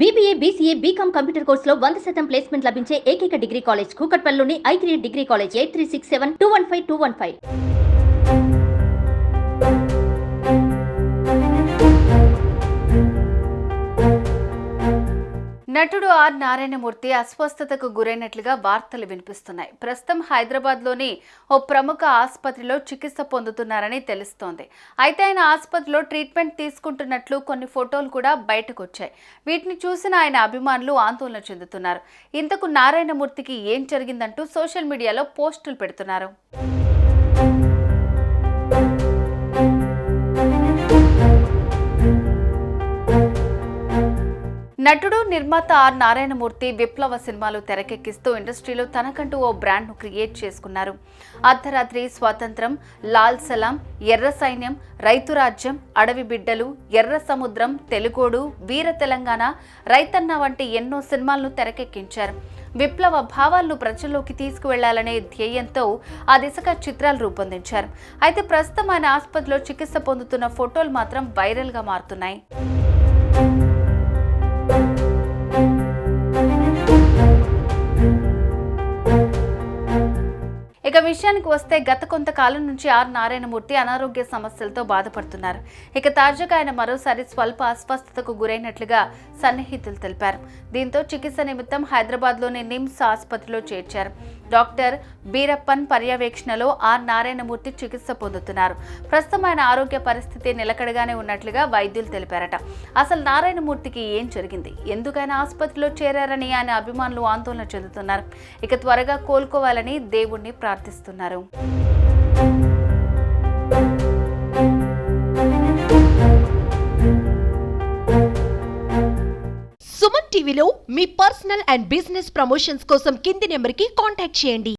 BBA, BCA, BCom computer కోర్సులో 100% placement లభించే ఏకైక డిగ్రీ కాలేజ్ కూకట్పల్లిలోని I3 డిగ్రీ కాలేజ్ 8367215215. నటుడు ఆర్ నారాయణమూర్తి అస్వస్థతకు గురైనట్లుగా వార్తలు వినిపిస్తున్నాయి. ప్రస్తుతం హైదరాబాద్లోని ఓ ప్రముఖ ఆసుపత్రిలో చికిత్స పొందుతున్నారని తెలుస్తోంది. అయితే ఆయన ఆసుపత్రిలో ట్రీట్మెంట్ తీసుకుంటున్నట్లు కొన్ని ఫోటోలు కూడా బయటకు వచ్చాయి. వీటిని చూసిన ఆయన అభిమానులు ఆందోళన చెందుతున్నారు. ఇంతకు నారాయణమూర్తికి ఏం జరిగిందంటూ సోషల్ మీడియాలో పోస్టులు పెడుతున్నారు. నటుడు నిర్మాత ఆర్ నారాయణమూర్తి విప్లవ సినిమాలు తెరకెక్కిస్తూ ఇండస్ట్రీలో తనకంటూ ఓ బ్రాండ్ను క్రియేట్ చేసుకున్నారు. అర్ధరాత్రి, స్వాతంత్రం, లాల్ సలాం, ఎర్ర సైన్యం, రైతు రాజ్యం, అడవి బిడ్డలు, ఎర్ర సముద్రం, తెలుగోడు, వీర తెలంగాణ, రైతన్న వంటి ఎన్నో సినిమాలను తెరకెక్కించారు. విప్లవ భావాలను ప్రజల్లోకి తీసుకువెళ్లాలనే ధ్యేయంతో ఆ దిశగా చిత్రాలు రూపొందించారు. అయితే ప్రస్తుతం ఆయన ఆసుపత్రిలో చికిత్స పొందుతున్న ఫోటోలు మాత్రం వైరల్గా మారుతున్నాయి. ఇక విషయానికి వస్తే గత కొంతకాలం నుంచి ఆర్ నారాయణమూర్తి అనారోగ్య సమస్యలతో బాధపడుతున్నారు. ఇక తాజాగా ఆయన మరోసారి స్వల్ప అస్వస్థతకు గురైనట్లుగా సన్నిహితులు తెలిపారు. దీంతో చికిత్స నిమిత్తం హైదరాబాద్లోని నిమ్స్ ఆసుపత్రిలో చేర్చారు. డాక్టర్ బీరప్పన్ పర్యవేక్షణలో ఆర్ నారాయణమూర్తి చికిత్స పొందుతున్నారు. ప్రస్తుతం ఆయన ఆరోగ్య పరిస్థితి నిలకడగానే ఉన్నట్లుగా వైద్యులు తెలిపారట. అసలు నారాయణమూర్తికి ఏం జరిగింది, ఎందుకైనా ఆసుపత్రిలో చేరారని ఆయన అభిమానులు ఆందోళన చెందుతున్నారు. ఇక త్వరగా కోలుకోవాలని దేవుణ్ణి ప్రార్థిస్తున్నారు. సుమన్ టీవీలో మీ పర్సనల్ అండ్ బిజినెస్ ప్రమోషన్స్ కోసం కింది నెంబర్కి కాంటాక్ట్ చేయండి.